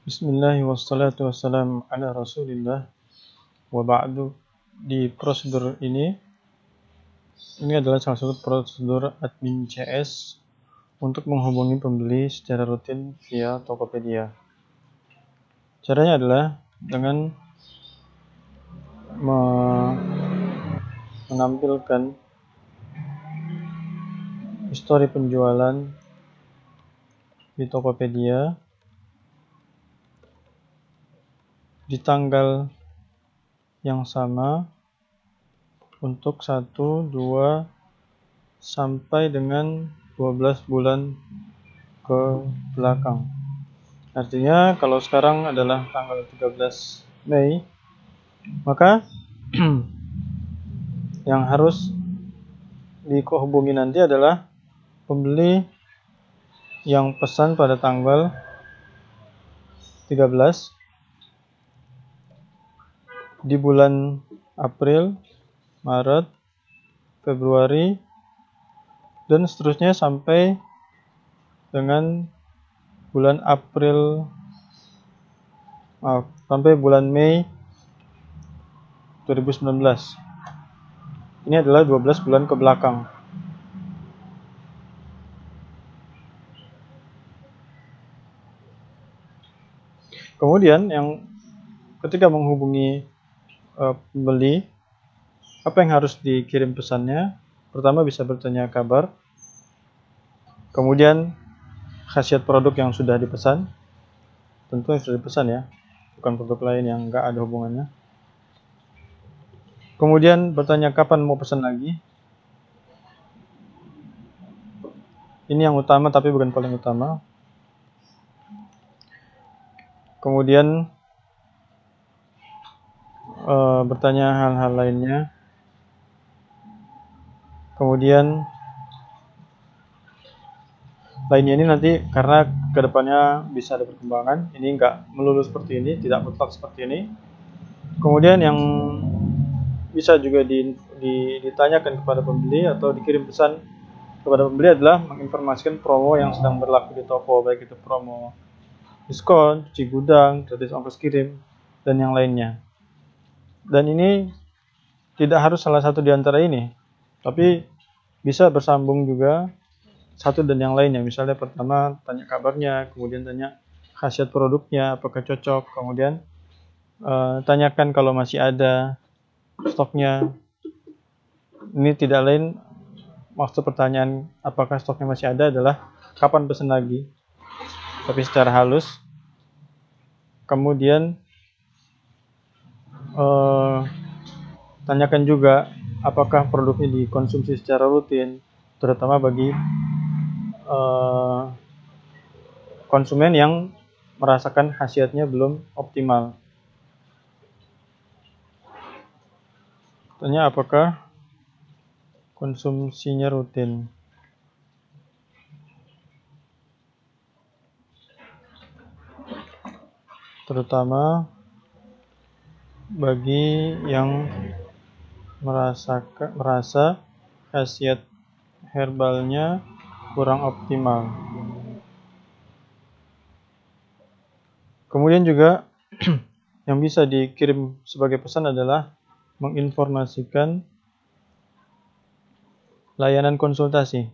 Bismillah wassalatu wassalamu ala rasulillah wa ba'du. Di prosedur ini adalah salah satu prosedur admin CS untuk menghubungi pembeli secara rutin via Tokopedia. Caranya adalah dengan menampilkan histori penjualan di Tokopedia di tanggal yang sama untuk 1, 2, sampai dengan 12 bulan ke belakang. Artinya kalau sekarang adalah tanggal 13 Mei, maka yang harus dihubungi nanti adalah pembeli yang pesan pada tanggal 13 di bulan April, Maret, Februari, dan seterusnya sampai dengan bulan sampai bulan Mei 2019. Ini adalah 12 bulan ke belakang. Kemudian yang ketika menghubungi pembeli, apa yang harus dikirim pesannya? Pertama bisa bertanya kabar, kemudian khasiat produk yang sudah dipesan, tentu yang sudah dipesan ya, bukan produk lain yang nggak ada hubungannya. Kemudian bertanya kapan mau pesan lagi. Ini yang utama tapi bukan paling utama. Kemudian bertanya hal-hal lainnya. Kemudian lainnya ini nanti karena kedepannya bisa ada perkembangan, ini nggak melulu seperti ini, tidak mutlak seperti ini. Kemudian yang bisa juga ditanyakan kepada pembeli atau dikirim pesan kepada pembeli adalah menginformasikan promo yang sedang berlaku di toko, baik itu promo diskon, cuci gudang, gratis ongkos kirim, dan yang lainnya. Dan ini tidak harus salah satu di antara ini, tapi bisa bersambung juga satu dan yang lainnya. Misalnya pertama tanya kabarnya, kemudian tanya khasiat produknya, apakah cocok, kemudian tanyakan kalau masih ada stoknya. Ini tidak lain, maksud pertanyaan apakah stoknya masih ada adalah kapan pesan lagi, tapi secara halus. Kemudian tanyakan juga apakah produknya dikonsumsi secara rutin, terutama bagi konsumen yang merasakan khasiatnya belum optimal. Tanya apakah konsumsinya rutin. Terutama bagi yang merasa khasiat herbalnya kurang optimal. Kemudian juga yang bisa dikirim sebagai pesan adalah menginformasikan layanan konsultasi.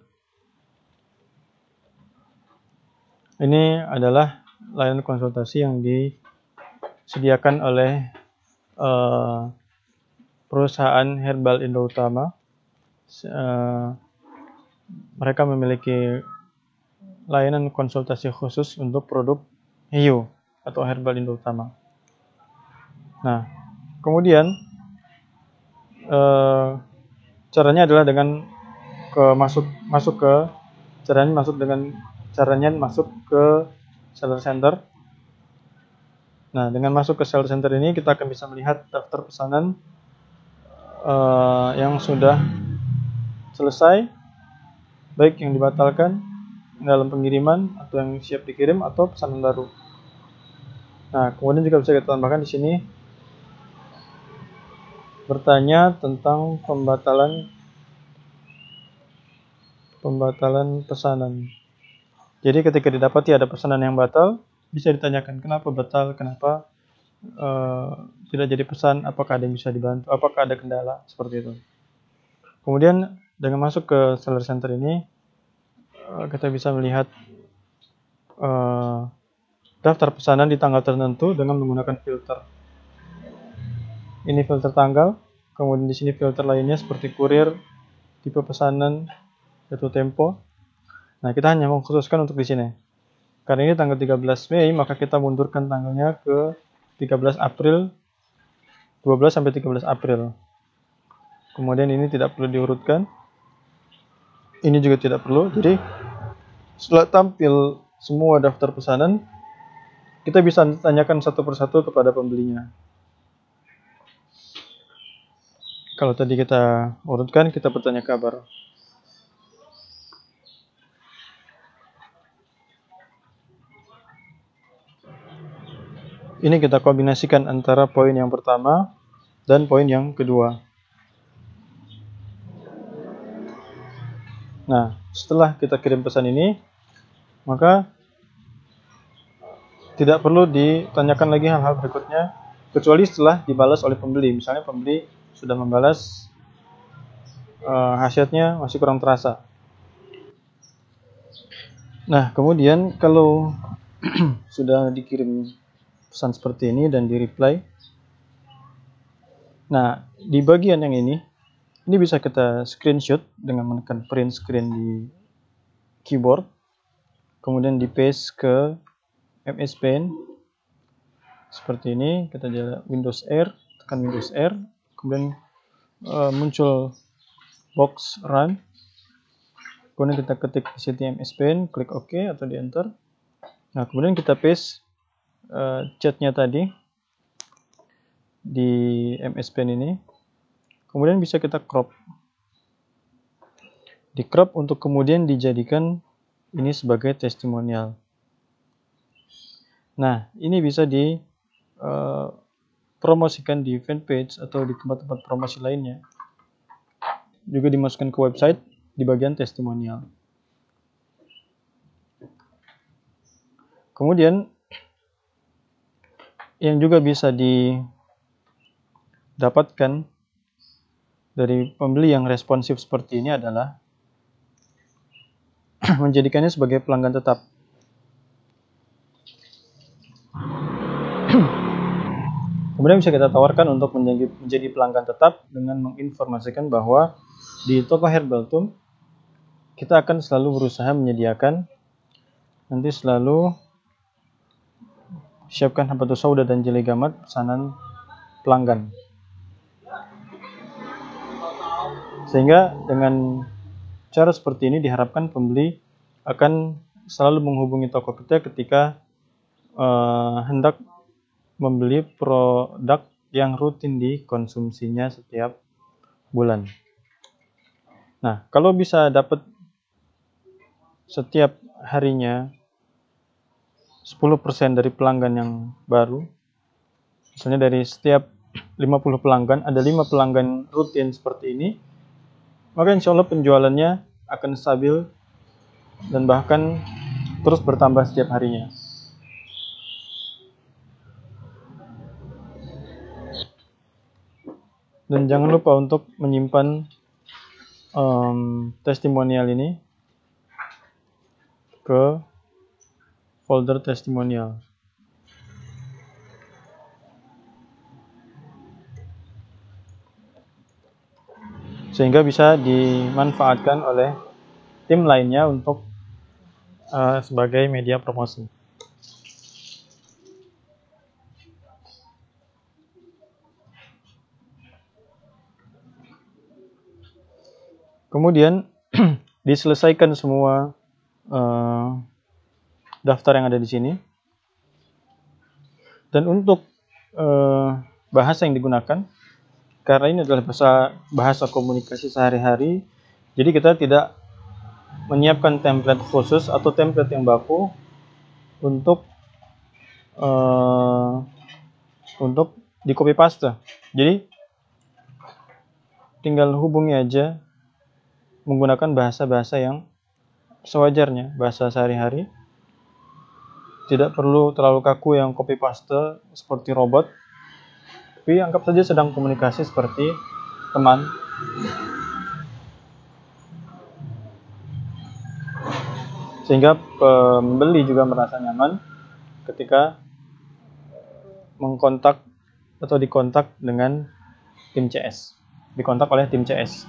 Ini adalah layanan konsultasi yang disediakan oleh perusahaan Herbal Indo Utama. Mereka memiliki layanan konsultasi khusus untuk produk hiu atau Herbal Indo Utama. Nah, kemudian caranya adalah dengan masuk ke seller center. Nah, dengan masuk ke seller center ini kita akan bisa melihat daftar pesanan yang sudah selesai, baik yang dibatalkan dalam pengiriman atau yang siap dikirim atau pesanan baru. Nah, kemudian juga bisa kita tambahkan di sini bertanya tentang pembatalan pesanan. Jadi ketika didapati ada pesanan yang batal, bisa ditanyakan kenapa batal, kenapa tidak jadi pesan, apakah ada yang bisa dibantu, apakah ada kendala, seperti itu. Kemudian dengan masuk ke seller center ini, kita bisa melihat daftar pesanan di tanggal tertentu dengan menggunakan filter. Ini filter tanggal, kemudian di sini filter lainnya seperti kurir, tipe pesanan, jatuh tempo. Nah, kita hanya mengkhususkan untuk di sini. Karena ini tanggal 13 Mei, maka kita mundurkan tanggalnya ke 13 April, 12 sampai 13 April. Kemudian ini tidak perlu diurutkan. Ini juga tidak perlu. Jadi, setelah tampil semua daftar pesanan, kita bisa tanyakan satu persatu kepada pembelinya. Kalau tadi kita urutkan, kita bertanya kabar. Ini kita kombinasikan antara poin yang pertama dan poin yang kedua. Nah, setelah kita kirim pesan ini, maka tidak perlu ditanyakan lagi hal-hal berikutnya, kecuali setelah dibalas oleh pembeli. Misalnya pembeli sudah membalas, hasilnya masih kurang terasa. Nah, kemudian kalau sudah dikirim pesan seperti ini dan di-reply, nah, di bagian yang ini bisa kita screenshot dengan menekan print screen di keyboard, kemudian di paste ke MS Paint seperti ini. Kita jalan Windows R, tekan Windows R, kemudian muncul box run, kemudian kita ketik di sini MS Paint, klik OK atau di enter. Nah, kemudian kita paste chatnya tadi di MS Paint ini, kemudian bisa kita crop, di crop untuk kemudian dijadikan ini sebagai testimonial. Nah, ini bisa dipromosikan di fanpage atau di tempat-tempat promosi lainnya. Juga dimasukkan ke website di bagian testimonial. Kemudian yang juga bisa didapatkan dari pembeli yang responsif seperti ini adalah menjadikannya sebagai pelanggan tetap. Kemudian bisa kita tawarkan untuk menjadi pelanggan tetap dengan menginformasikan bahwa di toko Herbaltum kita akan selalu berusaha menyediakan, nanti selalu siapkan habatus sauda dan jelly gamat pesanan pelanggan. Sehingga dengan cara seperti ini diharapkan pembeli akan selalu menghubungi toko kita ketika hendak membeli produk yang rutin dikonsumsinya setiap bulan. Nah, kalau bisa dapat setiap harinya 10% dari pelanggan yang baru, misalnya dari setiap 50 pelanggan, ada 5 pelanggan rutin seperti ini, maka insya Allah penjualannya akan stabil dan bahkan terus bertambah setiap harinya. Dan jangan lupa untuk menyimpan testimonial ini ke folder testimonial. Sehingga bisa dimanfaatkan oleh tim lainnya untuk sebagai media promosi. Kemudian diselesaikan semua daftar yang ada di sini. Dan untuk bahasa yang digunakan, karena ini adalah bahasa komunikasi sehari-hari, jadi kita tidak menyiapkan template khusus atau template yang baku untuk di copy paste. Jadi tinggal hubungi aja menggunakan bahasa-bahasa yang sewajarnya, bahasa sehari-hari. tidak perlu terlalu kaku yang copy paste seperti robot, tapi anggap saja sedang komunikasi seperti teman. Sehingga pembeli juga merasa nyaman ketika mengkontak atau dikontak dengan tim CS, dikontak oleh tim CS.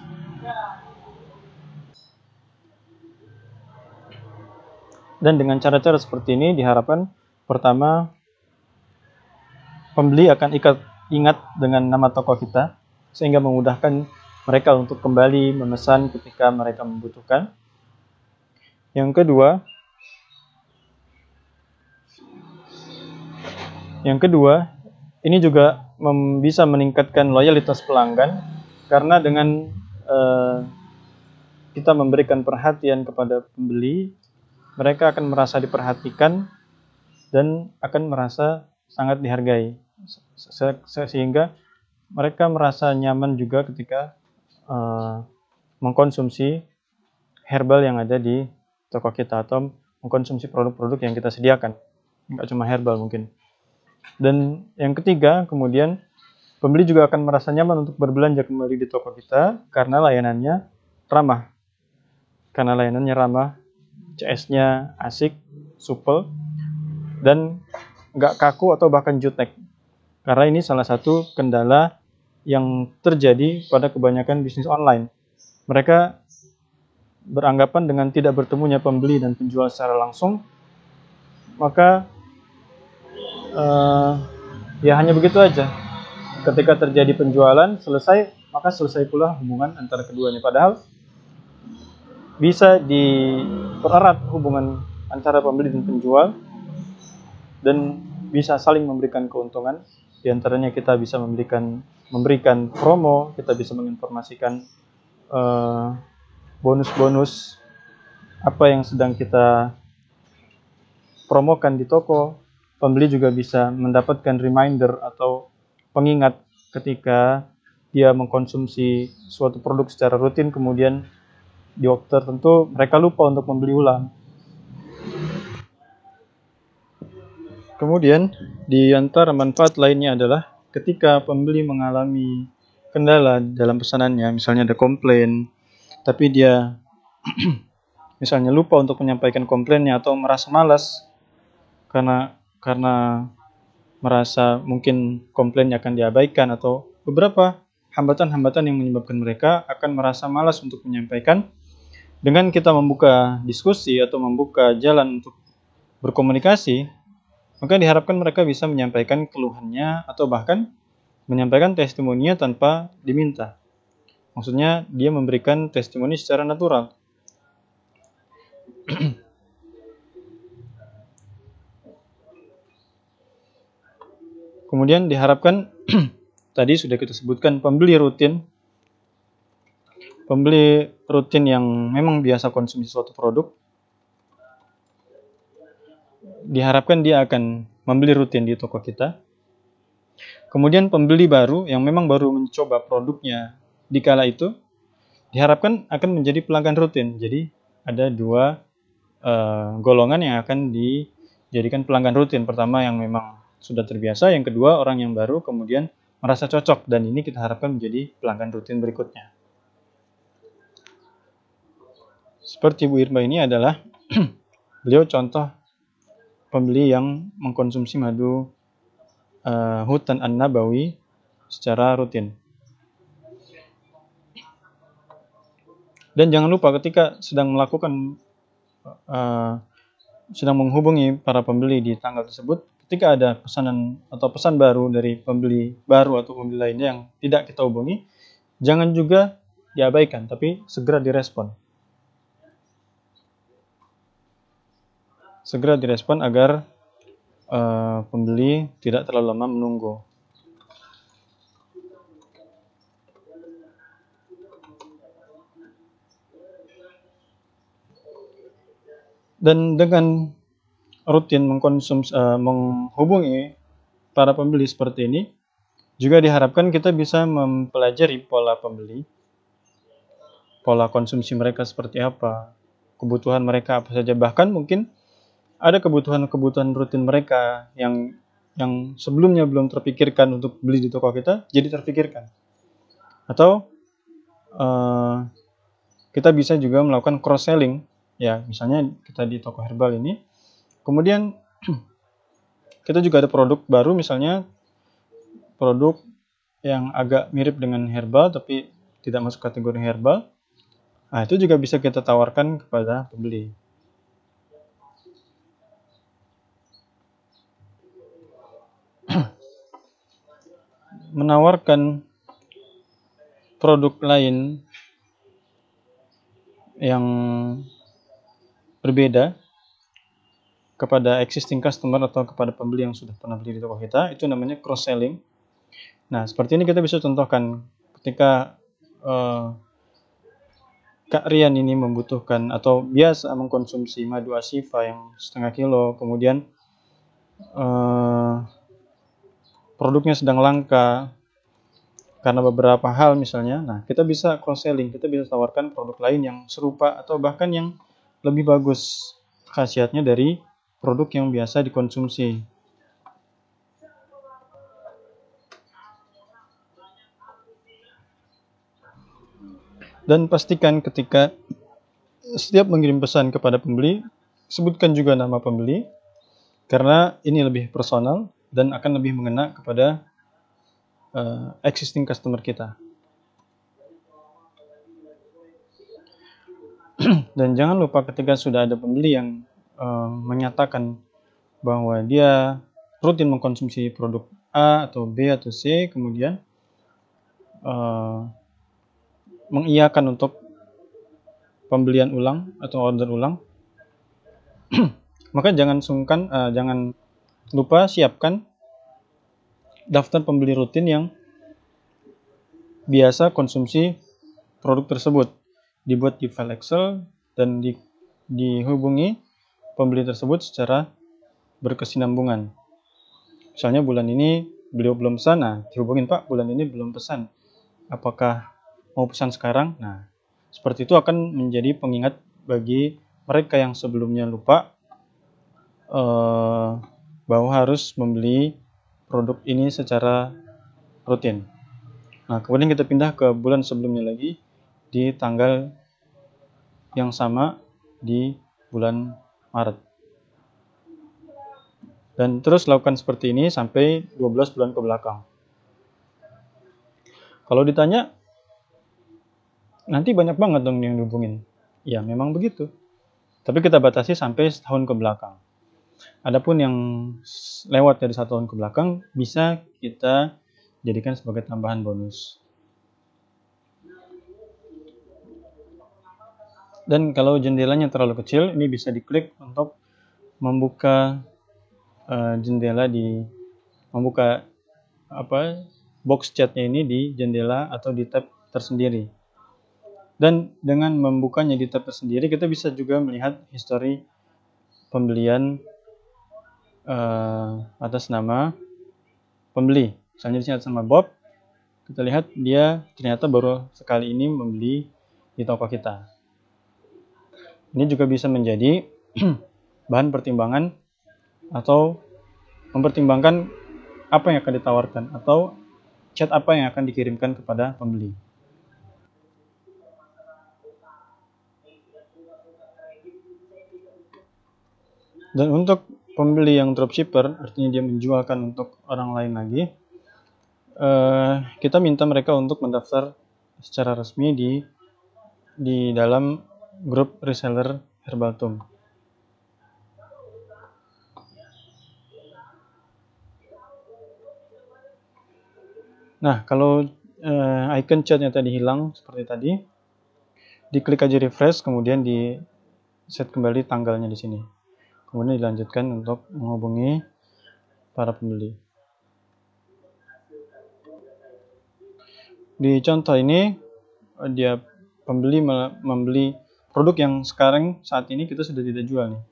Dan dengan cara-cara seperti ini diharapkan pertama pembeli akan ingat dengan nama toko kita sehingga memudahkan mereka untuk kembali memesan ketika mereka membutuhkan. Yang kedua, ini juga bisa meningkatkan loyalitas pelanggan karena dengan kita memberikan perhatian kepada pembeli, mereka akan merasa diperhatikan dan akan merasa sangat dihargai, sehingga mereka merasa nyaman juga ketika mengkonsumsi herbal yang ada di toko kita atau mengkonsumsi produk-produk yang kita sediakan, nggak cuma herbal mungkin. Dan yang ketiga, kemudian pembeli juga akan merasa nyaman untuk berbelanja kembali di toko kita karena layanannya ramah. CS-nya asik, supel, dan nggak kaku atau bahkan jutek. Karena ini salah satu kendala yang terjadi pada kebanyakan bisnis online. Mereka beranggapan dengan tidak bertemunya pembeli dan penjual secara langsung, maka ya hanya begitu aja. Ketika terjadi penjualan selesai, maka selesai pula hubungan antara keduanya. Padahal bisa dipererat hubungan antara pembeli dan penjual dan bisa saling memberikan keuntungan. Di antaranya kita bisa memberikan promo, kita bisa menginformasikan bonus-bonus apa yang sedang kita promokan di toko. Pembeli juga bisa mendapatkan reminder atau pengingat ketika dia mengkonsumsi suatu produk secara rutin, kemudian di waktu tertentu mereka lupa untuk membeli ulang. Kemudian di antara manfaat lainnya adalah ketika pembeli mengalami kendala dalam pesanannya, misalnya ada komplain, tapi dia misalnya lupa untuk menyampaikan komplainnya atau merasa malas karena merasa mungkin komplainnya akan diabaikan atau beberapa hambatan-hambatan yang menyebabkan mereka akan merasa malas untuk menyampaikan. Dengan kita membuka diskusi atau membuka jalan untuk berkomunikasi, maka diharapkan mereka bisa menyampaikan keluhannya atau bahkan menyampaikan testimoninya tanpa diminta. Maksudnya dia memberikan testimoni secara natural. Kemudian diharapkan tadi sudah kita sebutkan pembeli rutin yang memang biasa konsumsi suatu produk, diharapkan dia akan membeli rutin di toko kita. Kemudian pembeli baru yang memang baru mencoba produknya di kala itu, diharapkan akan menjadi pelanggan rutin. Jadi ada dua golongan yang akan dijadikan pelanggan rutin. Pertama yang memang sudah terbiasa, yang kedua orang yang baru kemudian merasa cocok, dan ini kita harapkan menjadi pelanggan rutin berikutnya. Seperti Bu Irma ini adalah beliau contoh pembeli yang mengkonsumsi madu hutan an-nabawi secara rutin. Dan jangan lupa ketika sedang menghubungi para pembeli di tanggal tersebut, ketika ada pesanan atau pesan baru dari pembeli baru atau pembeli lainnya yang tidak kita hubungi, jangan juga diabaikan, tapi segera direspon. Agar pembeli tidak terlalu lama menunggu. Dan dengan rutin menghubungi para pembeli seperti ini, juga diharapkan kita bisa mempelajari pola pembeli, pola konsumsi mereka seperti apa, kebutuhan mereka apa saja, bahkan mungkin ada kebutuhan-kebutuhan rutin mereka yang sebelumnya belum terpikirkan untuk beli di toko kita, jadi terpikirkan. Atau kita bisa juga melakukan cross selling, ya misalnya kita di toko herbal ini, kemudian kita juga ada produk baru, misalnya produk yang agak mirip dengan herbal tapi tidak masuk kategori herbal. Nah, itu juga bisa kita tawarkan kepada pembeli. Menawarkan produk lain yang berbeda kepada existing customer atau kepada pembeli yang sudah pernah beli di toko kita, itu namanya cross selling. Nah, seperti ini kita bisa contohkan ketika Kak Rian ini membutuhkan atau biasa mengkonsumsi madu Asifa yang setengah kilo, kemudian produknya sedang langka karena beberapa hal misalnya. Nah, kita bisa cross selling, kita bisa tawarkan produk lain yang serupa atau bahkan yang lebih bagus khasiatnya dari produk yang biasa dikonsumsi. Dan pastikan ketika setiap mengirim pesan kepada pembeli, sebutkan juga nama pembeli, karena ini lebih personal dan akan lebih mengena kepada existing customer kita. Dan jangan lupa ketika sudah ada pembeli yang menyatakan bahwa dia rutin mengkonsumsi produk A atau B atau C, kemudian mengiyakan untuk pembelian ulang atau order ulang, maka jangan lupa siapkan daftar pembeli rutin yang biasa konsumsi produk tersebut. Dibuat di file Excel dan dihubungi pembeli tersebut secara berkesinambungan. Misalnya bulan ini beliau belum pesan, nah dihubungin, Pak, bulan ini belum pesan, apakah mau pesan sekarang? Nah, seperti itu akan menjadi pengingat bagi mereka yang sebelumnya lupa bahwa harus membeli produk ini secara rutin. Nah, kemudian kita pindah ke bulan sebelumnya lagi di tanggal yang sama di bulan Maret. Dan terus lakukan seperti ini sampai 12 bulan ke belakang. Kalau ditanya, nanti banyak banget dong yang dihubungin. Ya, memang begitu. Tapi kita batasi sampai setahun ke belakang. Adapun yang lewat dari 1 tahun ke belakang bisa kita jadikan sebagai tambahan bonus. Dan kalau jendelanya terlalu kecil, ini bisa diklik untuk membuka membuka box chatnya ini di jendela atau di tab tersendiri. Dan dengan membukanya di tab tersendiri, kita bisa juga melihat histori pembelian atas nama pembeli. Misalnya di sini atas nama Bob, kita lihat dia ternyata baru sekali ini membeli di toko kita. Ini juga bisa menjadi bahan pertimbangan atau mempertimbangkan apa yang akan ditawarkan atau chat apa yang akan dikirimkan kepada pembeli. Dan untuk pembeli yang dropshipper, artinya dia menjualkan untuk orang lain lagi, kita minta mereka untuk mendaftar secara resmi di dalam grup reseller Herbaltum. Nah, kalau icon chatnya tadi hilang seperti tadi, diklik aja refresh, kemudian di set kembali tanggalnya di sini. Kemudian dilanjutkan untuk menghubungi para pembeli. Di contoh ini, dia pembeli membeli produk yang sekarang saat ini kita sudah tidak jual nih.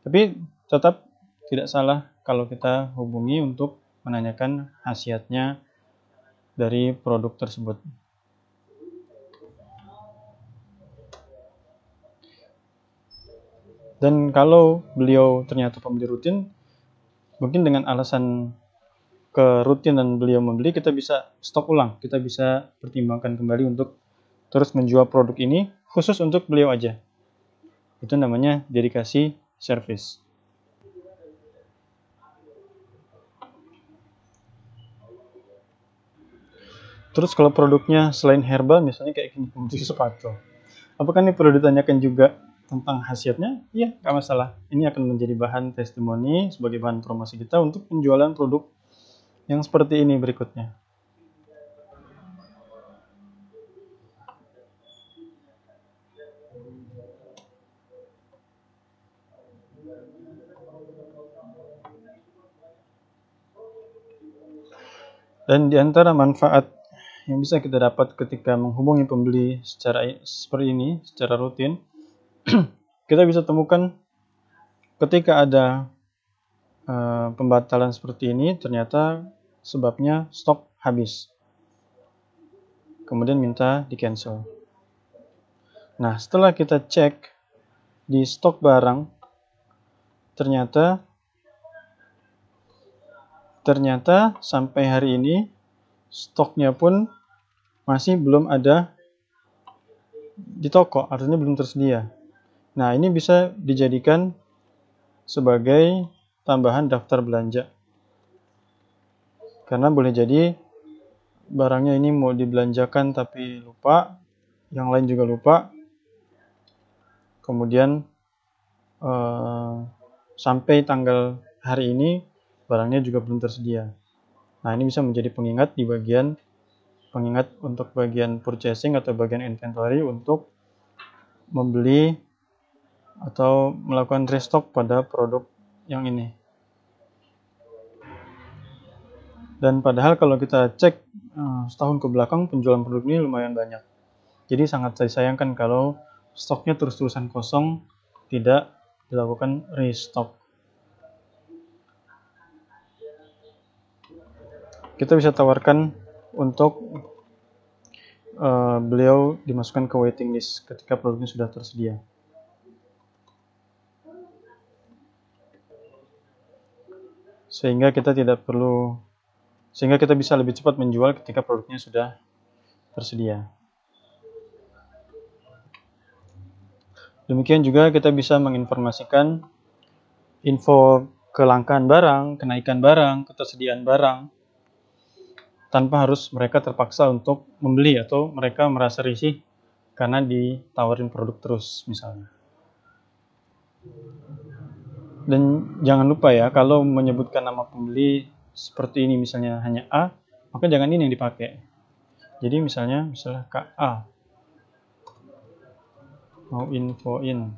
Tapi tetap tidak salah kalau kita hubungi untuk menanyakan khasiatnya dari produk tersebut. Dan kalau beliau ternyata pembeli rutin, mungkin dengan alasan kerutinan beliau membeli, kita bisa stok ulang, kita bisa pertimbangkan kembali untuk terus menjual produk ini khusus untuk beliau aja. Itu namanya dedikasi service. Terus kalau produknya selain herbal, misalnya kayak pembersih sepatu, apakah ini perlu ditanyakan juga tentang khasiatnya? Iya, nggak masalah. Ini akan menjadi bahan testimoni sebagai bahan promosi kita untuk penjualan produk yang seperti ini berikutnya. Dan di antara manfaat yang bisa kita dapat ketika menghubungi pembeli secara seperti ini, secara rutin, kita bisa temukan ketika ada pembatalan seperti ini, ternyata sebabnya stok habis. Kemudian minta di cancel. Nah, setelah kita cek di stok barang, ternyata sampai hari ini stoknya pun masih belum ada di toko, artinya belum tersedia. Nah, ini bisa dijadikan sebagai tambahan daftar belanja. Karena boleh jadi barangnya ini mau dibelanjakan tapi lupa, yang lain juga lupa. Kemudian sampai tanggal hari ini barangnya juga belum tersedia. Nah, ini bisa menjadi pengingat untuk bagian purchasing atau bagian inventory untuk membeli atau melakukan restock pada produk yang ini. Dan padahal kalau kita cek setahun ke belakang penjualan produk ini lumayan banyak. Jadi sangat disayangkan kalau stoknya terus-terusan kosong, tidak dilakukan restock. Kita bisa tawarkan untuk beliau dimasukkan ke waiting list ketika produknya sudah tersedia. Sehingga kita bisa lebih cepat menjual ketika produknya sudah tersedia. Demikian juga kita bisa menginformasikan info kelangkaan barang, kenaikan barang, ketersediaan barang, tanpa harus mereka terpaksa untuk membeli atau mereka merasa risih karena ditawarin produk terus misalnya. Dan jangan lupa ya, kalau menyebutkan nama pembeli seperti ini misalnya hanya A, maka jangan ini yang dipakai. Jadi misalnya Kak A mau infoin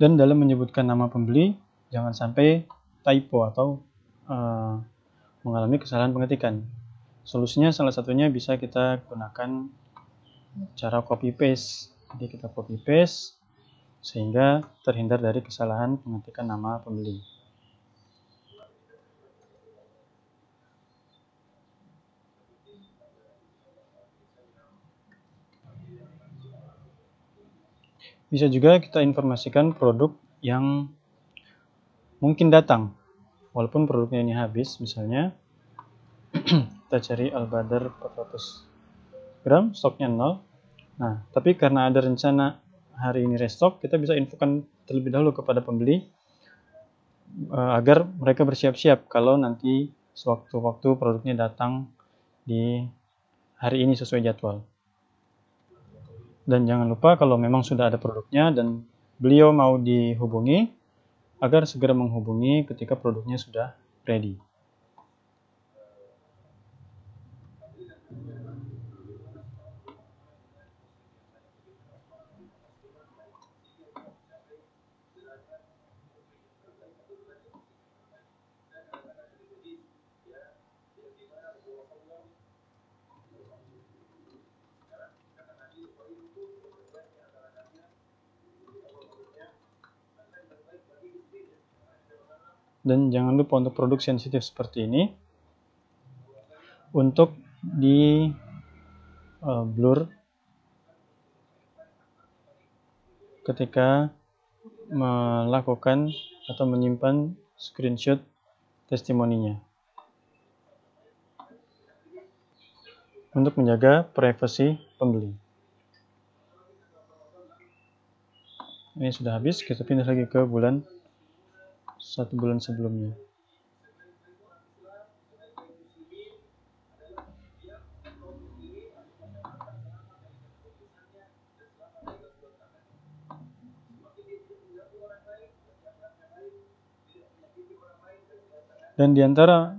Dan dalam menyebutkan nama pembeli, jangan sampai typo atau mengalami kesalahan pengetikan. Solusinya salah satunya bisa kita gunakan cara copy paste. Jadi kita copy paste sehingga terhindar dari kesalahan pengetikan nama pembeli. Bisa juga kita informasikan produk yang mungkin datang, walaupun produknya ini habis. Misalnya kita cari Albadar 400 gram, stoknya 0. Nah, tapi karena ada rencana hari ini restock, kita bisa infokan terlebih dahulu kepada pembeli agar mereka bersiap-siap kalau nanti sewaktu-waktu produknya datang di hari ini sesuai jadwal. Dan jangan lupa kalau memang sudah ada produknya dan beliau mau dihubungi, agar segera menghubungi ketika produknya sudah ready. Dan jangan lupa untuk produk sensitif seperti ini, untuk di blur ketika melakukan atau menyimpan screenshot testimoninya. untuk menjaga privasi pembeli. Ini sudah habis, kita pindah lagi ke satu bulan sebelumnya. Dan diantara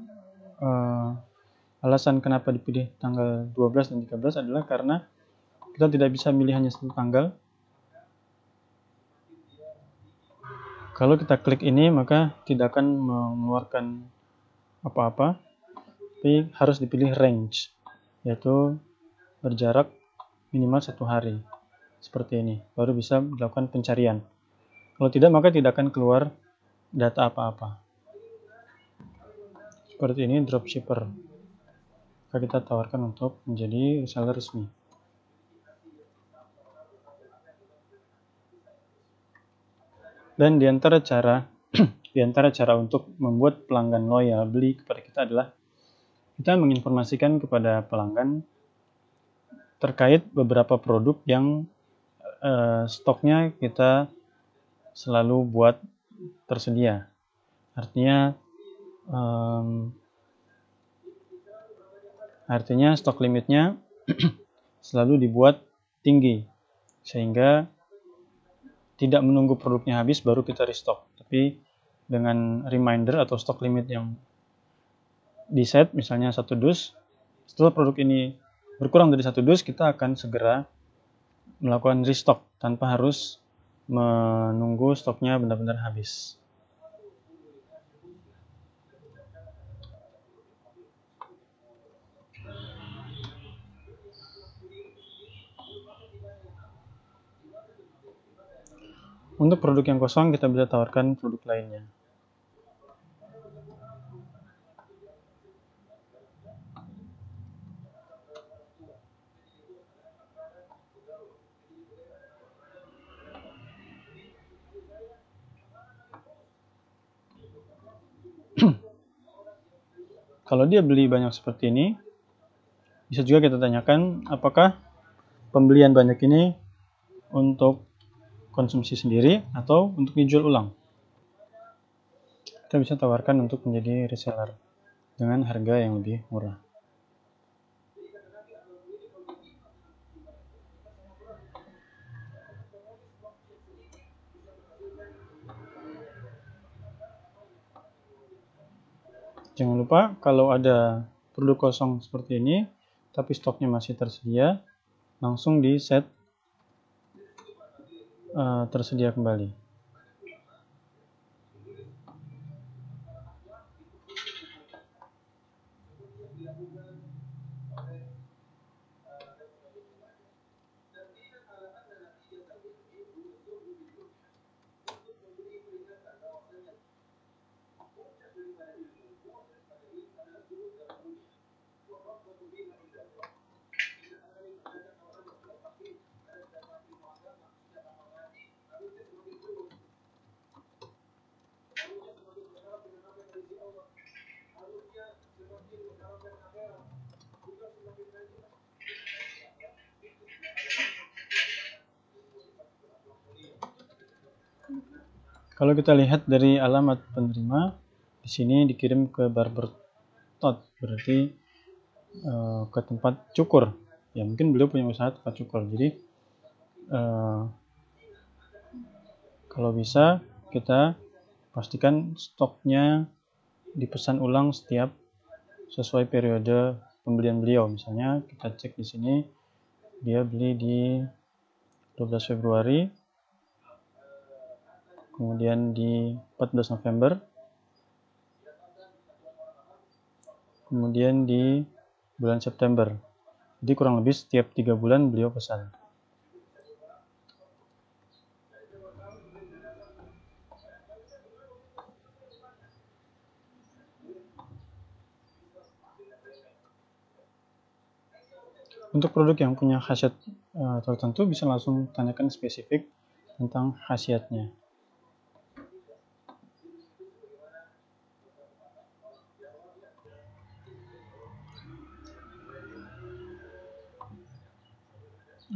alasan kenapa dipilih tanggal 12 dan 13 adalah karena kita tidak bisa milih hanya satu tanggal. Kalau kita klik ini, maka tidak akan mengeluarkan apa-apa, tapi harus dipilih range, yaitu berjarak minimal 1 hari. Seperti ini, baru bisa dilakukan pencarian. Kalau tidak, maka tidak akan keluar data apa-apa. Seperti ini dropshipper. Kita tawarkan untuk menjadi reseller resmi. Dan diantara cara untuk membuat pelanggan loyal beli kepada kita adalah kita menginformasikan kepada pelanggan terkait beberapa produk yang stoknya kita selalu buat tersedia. Artinya stok limitnya selalu dibuat tinggi, sehingga tidak menunggu produknya habis baru kita restock, tapi dengan reminder atau stok limit yang di set, misalnya 1 dus, setelah produk ini berkurang dari 1 dus, kita akan segera melakukan restock tanpa harus menunggu stoknya benar-benar habis. Untuk produk yang kosong, kita bisa tawarkan produk lainnya. Kalau dia beli banyak seperti ini, bisa juga kita tanyakan apakah pembelian banyak ini untuk konsumsi sendiri atau untuk dijual ulang. Kita bisa tawarkan untuk menjadi reseller dengan harga yang lebih murah. Jangan lupa kalau ada produk kosong seperti ini, tapi stoknya masih tersedia, langsung di set tersedia kembali. Kalau kita lihat dari alamat penerima, di sini dikirim ke barber tot, berarti ke tempat cukur. Ya, mungkin beliau punya usaha tempat cukur. Jadi kalau bisa kita pastikan stoknya dipesan ulang setiap sesuai periode pembelian beliau. Misalnya kita cek di sini, dia beli di 12 Februari, kemudian di 14 November, kemudian di bulan September. Jadi kurang lebih setiap 3 bulan beliau pesan. Untuk produk yang punya khasiat tertentu, bisa langsung tanyakan spesifik tentang khasiatnya.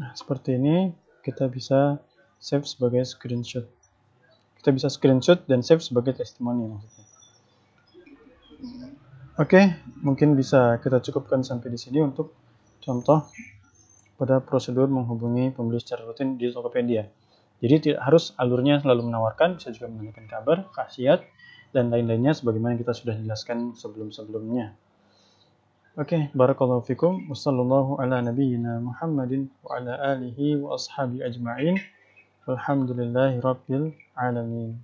Nah, seperti ini kita bisa save sebagai screenshot. Kita bisa screenshot dan save sebagai testimoni maksudnya. Oke, mungkin bisa kita cukupkan sampai di sini untuk contoh pada prosedur menghubungi pembeli secara rutin di Tokopedia. Jadi tidak harus alurnya selalu menawarkan, bisa juga menanyakan kabar, khasiat, dan lain-lainnya sebagaimana kita sudah jelaskan sebelum-sebelumnya. Oke, barakallahu fikum. Wassallallahu ala nabiyyina Muhammadin wa ala alihi wa ashabi ajma'in. Walhamdulillahi rabbil alamin.